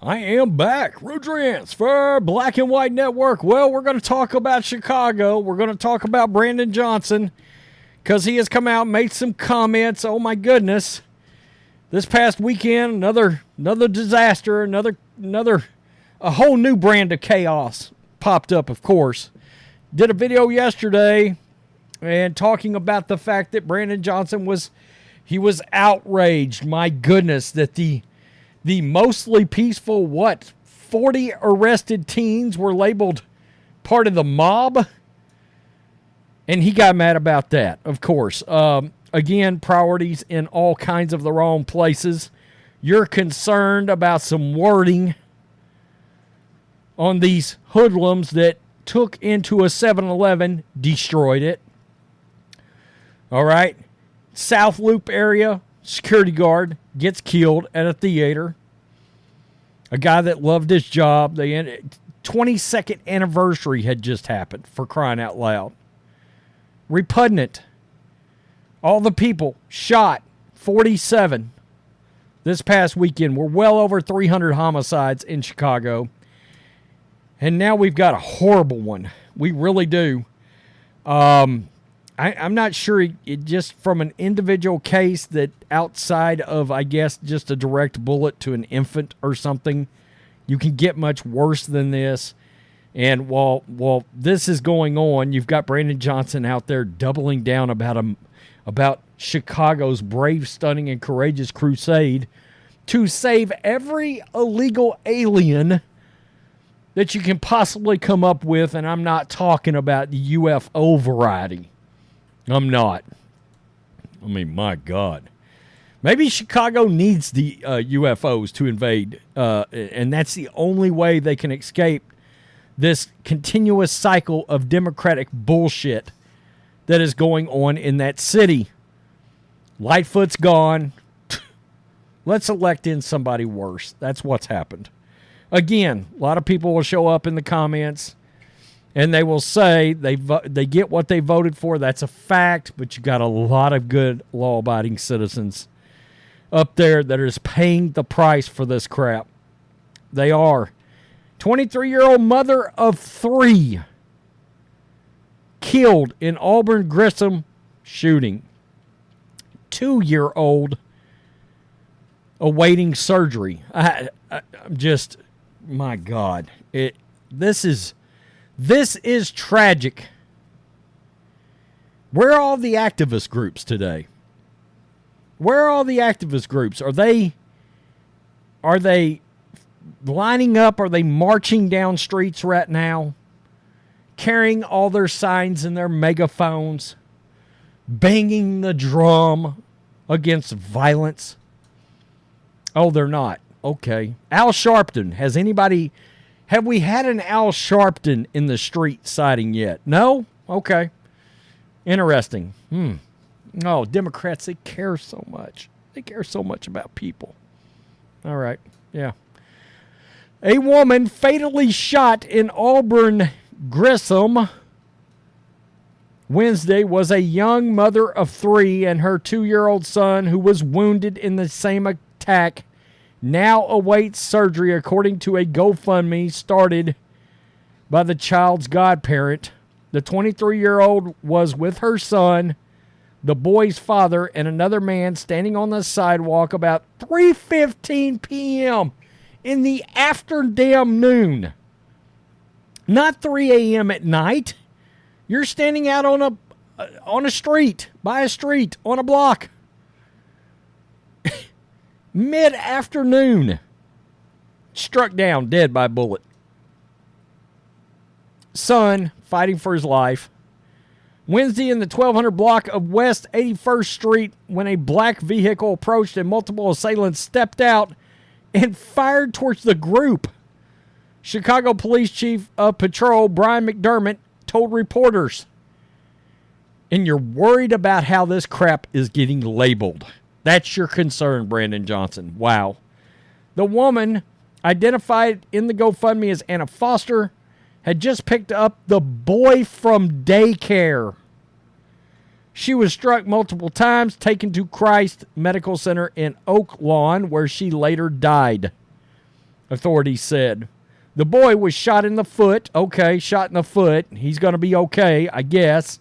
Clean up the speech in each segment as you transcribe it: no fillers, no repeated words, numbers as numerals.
I am back. Rodrance for Black and White Network. Well, we're going to talk about Chicago. We're going to talk about Brandon Johnson because he has come out and made some comments. Oh, my goodness. This past weekend, another disaster, a whole new brand of chaos popped up, of course. Did a video yesterday and talking about the fact that Brandon Johnson was outraged. My goodness, that the mostly peaceful, 40 arrested teens were labeled part of the mob. And he got mad about that, of course. Again, priorities in all kinds of the wrong places. You're concerned about some wording on these hoodlums that took into a 7-Eleven, destroyed it. All right. South Loop area, security guard gets killed at a theater. A guy that loved his job. The 22nd anniversary had just happened, for crying out loud. Repugnant. All the people shot, 47 this past weekend. We're well over 300 homicides in Chicago. And now we've got a horrible one. We really do. I'm not sure it just from an individual case that outside of, I guess, just a direct bullet to an infant or something, you can get much worse than this. And while this is going on, you've got Brandon Johnson out there doubling down about Chicago's brave, stunning, and courageous crusade to save every illegal alien that you can possibly come up with. And I'm not talking about the UFO variety. I'm not. I mean, my God. Maybe Chicago needs the UFOs to invade, and that's the only way they can escape this continuous cycle of Democratic bullshit that is going on in that city. Lightfoot's gone. Let's elect in somebody worse. That's what's happened. Again, a lot of people will show up in the comments and they will say they get what they voted for. That's a fact, but you got a lot of good law-abiding citizens up there that is paying the price for this crap. They are. 23-year-old mother of 3 killed in Auburn Grissom shooting. 2-year-old awaiting surgery. I'm just, my God, this is tragic. Where are all the activist groups today? Where are all the activist groups? Are they lining up? Are they marching down streets right now? Carrying all their signs and their megaphones? Banging the drum against violence? Oh, they're not. Okay. Al Sharpton. Have we had an Al Sharpton in the street sighting yet? No? Okay. Interesting. Oh, Democrats, they care so much. They care so much about people. All right. Yeah. A woman fatally shot in Auburn Grissom Wednesday was a young mother of 3 and her 2-year-old son who was wounded in the same attack now awaits surgery, according to a GoFundMe started by the child's godparent. The 23-year-old was with her son, the boy's father, and another man standing on the sidewalk about 3:15 p.m. in the afternoon. Not 3 a.m. at night. You're standing out on a street, by a street, on a block. Mid-afternoon. Struck down, dead by a bullet. Son fighting for his life. Wednesday in the 1200 block of West 81st Street when a black vehicle approached and multiple assailants stepped out and fired towards the group. Chicago Police Chief of Patrol Brian McDermott told reporters. And you're worried about how this crap is getting labeled. That's your concern, Brandon Johnson. Wow. The woman, identified in the GoFundMe as Anna Foster, had just picked up the boy from daycare. She was struck multiple times, taken to Christ Medical Center in Oak Lawn, where she later died. authorities said. The boy was shot in the foot. Okay, shot in the foot. He's going to be okay, I guess.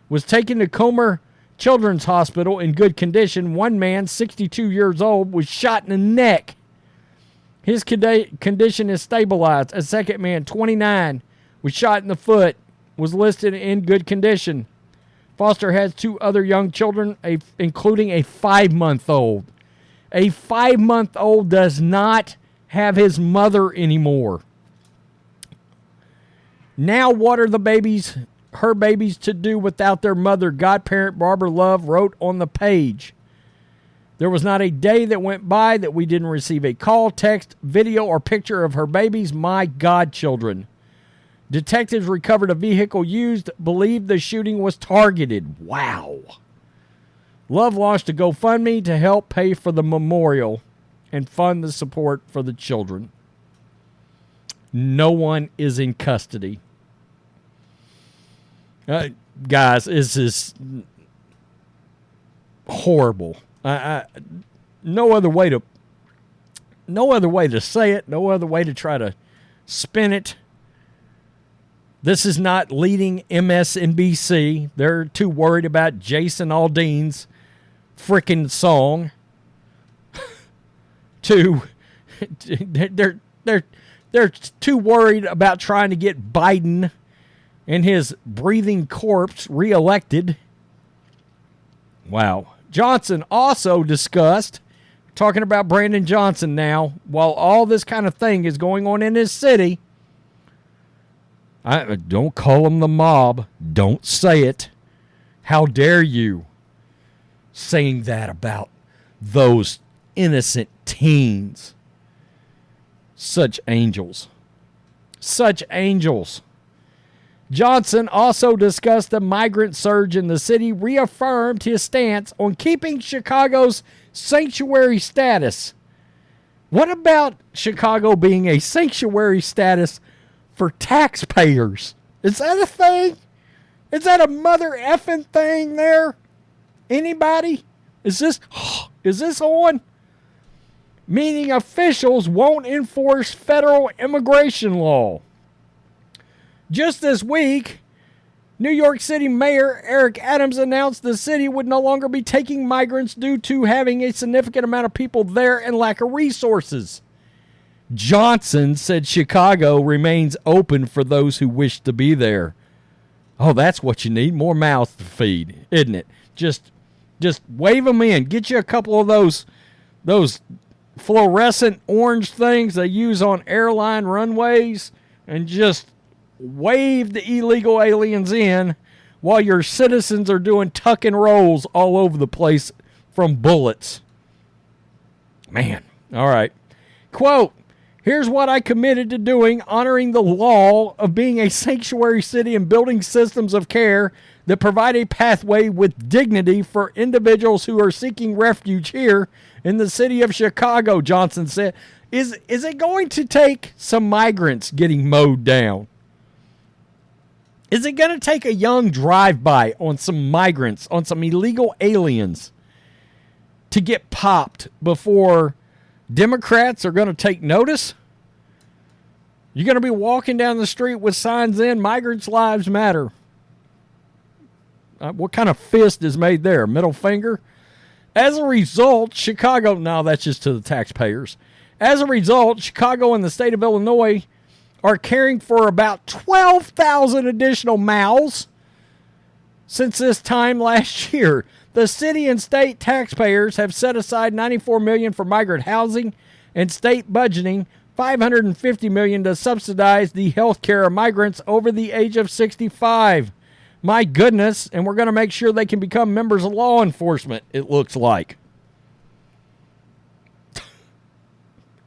Was taken to Comer Children's Hospital in good condition. One man, 62 years old, was shot in the neck. His condition is stabilized. A second man, 29, was shot in the foot, was listed in good condition. Foster has 2 other young children, including a 5-month-old. A 5-month-old does not have his mother anymore. Now what are her babies to do without their mother? Godparent Barbara Love wrote on the page. There was not a day that went by that we didn't receive a call, text, video, or picture of her babies, my godchildren. Detectives recovered a vehicle used, believed the shooting was targeted. Wow. Love launched a GoFundMe to help pay for the memorial and fund the support for the children. No one is in custody. Guys, this is horrible. No other way to say it, no other way to try to spin it. This is not leading MSNBC. They're too worried about Jason Aldean's freaking song. They're too worried about trying to get Biden and his breathing corpse reelected. Wow. Johnson also discussed, talking about Brandon Johnson now, while all this kind of thing is going on in his city. I don't call him the mob. Don't say it. How dare you saying that about those innocent teens? Such angels. Such angels. Johnson also discussed the migrant surge in the city, reaffirmed his stance on keeping Chicago's sanctuary status. What about Chicago being a sanctuary status for taxpayers? Is that a thing? Is that a mother effing thing there? Anybody? Is this on? Meaning officials won't enforce federal immigration law. Just this week, New York City Mayor Eric Adams announced the city would no longer be taking migrants due to having a significant amount of people there and lack of resources. Johnson said Chicago remains open for those who wish to be there. Oh, that's what you need, more mouths to feed, isn't it? Just wave them in. Get you a couple of those fluorescent orange things they use on airline runways and just wave the illegal aliens in while your citizens are doing tuck and rolls all over the place from bullets. Man, all right. Quote, here's what I committed to doing, honoring the law of being a sanctuary city and building systems of care that provide a pathway with dignity for individuals who are seeking refuge here in the city of Chicago, Johnson said. Is it going to take some migrants getting mowed down? Is it going to take a young drive-by on some migrants, on some illegal aliens to get popped before Democrats are going to take notice? You're going to be walking down the street with signs in, migrants' lives matter. What kind of fist is made there? Middle finger? As a result, Chicago, no, that's just to the taxpayers. As a result, Chicago and the state of Illinois are caring for about 12,000 additional mouths since this time last year. The city and state taxpayers have set aside $94 million for migrant housing and state budgeting $550 million to subsidize the health care of migrants over the age of 65. My goodness, and we're going to make sure they can become members of law enforcement, it looks like.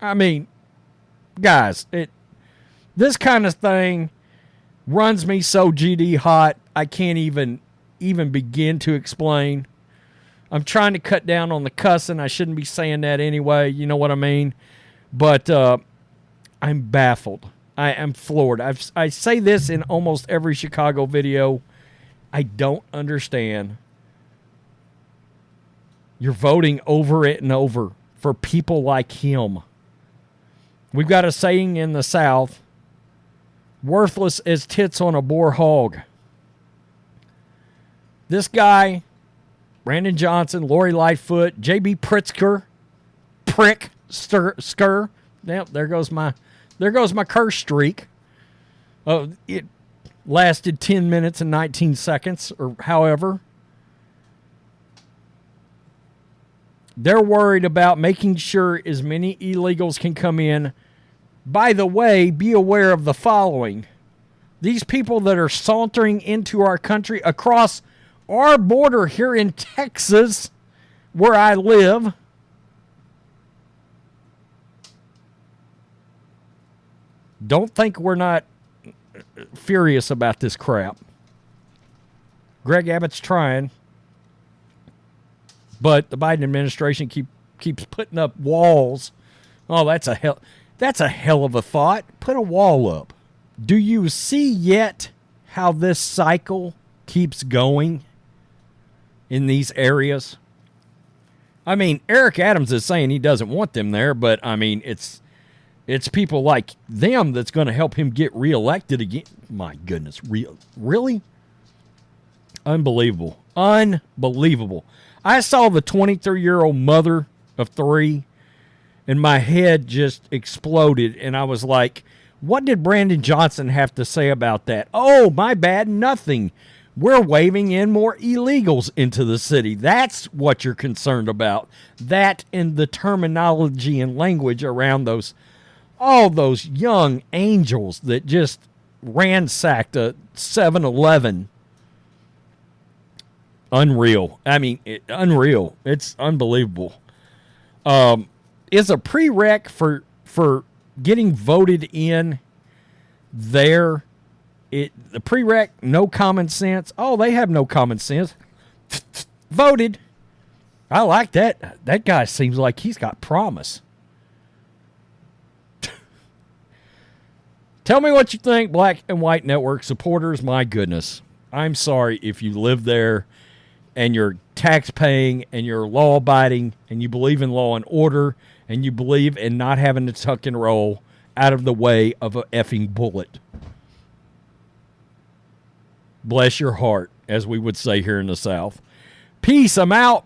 I mean, guys, this kind of thing runs me so GD hot, I can't even begin to explain. I'm trying to cut down on the cussing. I shouldn't be saying that anyway. You know what I mean? But I'm baffled. I am floored. I say this in almost every Chicago video. I don't understand. You're voting over it and over for people like him. We've got a saying in the South, worthless as tits on a boar hog. This guy, Brandon Johnson, Lori Lightfoot, J.B. Pritzker, Skr. Yep, there goes my curse streak. Oh, it lasted 10 minutes and 19 seconds, or however. They're worried about making sure as many illegals can come in. By the way, be aware of the following. These people that are sauntering into our country across our border here in Texas, where I live, don't think we're not furious about this crap. Greg Abbott's trying, but the Biden administration keeps putting up walls. Oh, that's a hell of a thought. Put a wall up. Do you see yet how this cycle keeps going in these areas? I mean, Eric Adams is saying he doesn't want them there, but I mean, it's people like them that's going to help him get reelected again. My goodness, really? Unbelievable. Unbelievable. I saw the 23-year-old mother of three, and my head just exploded, and I was like, what did Brandon Johnson have to say about that? Oh, my bad, nothing. We're waving in more illegals into the city. That's what you're concerned about. That and the terminology and language around all those young angels that just ransacked a 7-Eleven. Unreal. I mean, unreal. It's unbelievable. Is a prereq for getting voted in there. The prereq, no common sense. Oh, they have no common sense. Voted. I like that. That guy seems like he's got promise. Tell me what you think, Black and White Network supporters. My goodness. I'm sorry if you live there and you're tax-paying and you're law-abiding and you believe in law and order and you believe in not having to tuck and roll out of the way of a effing bullet. Bless your heart, as we would say here in the South. Peace. I'm out.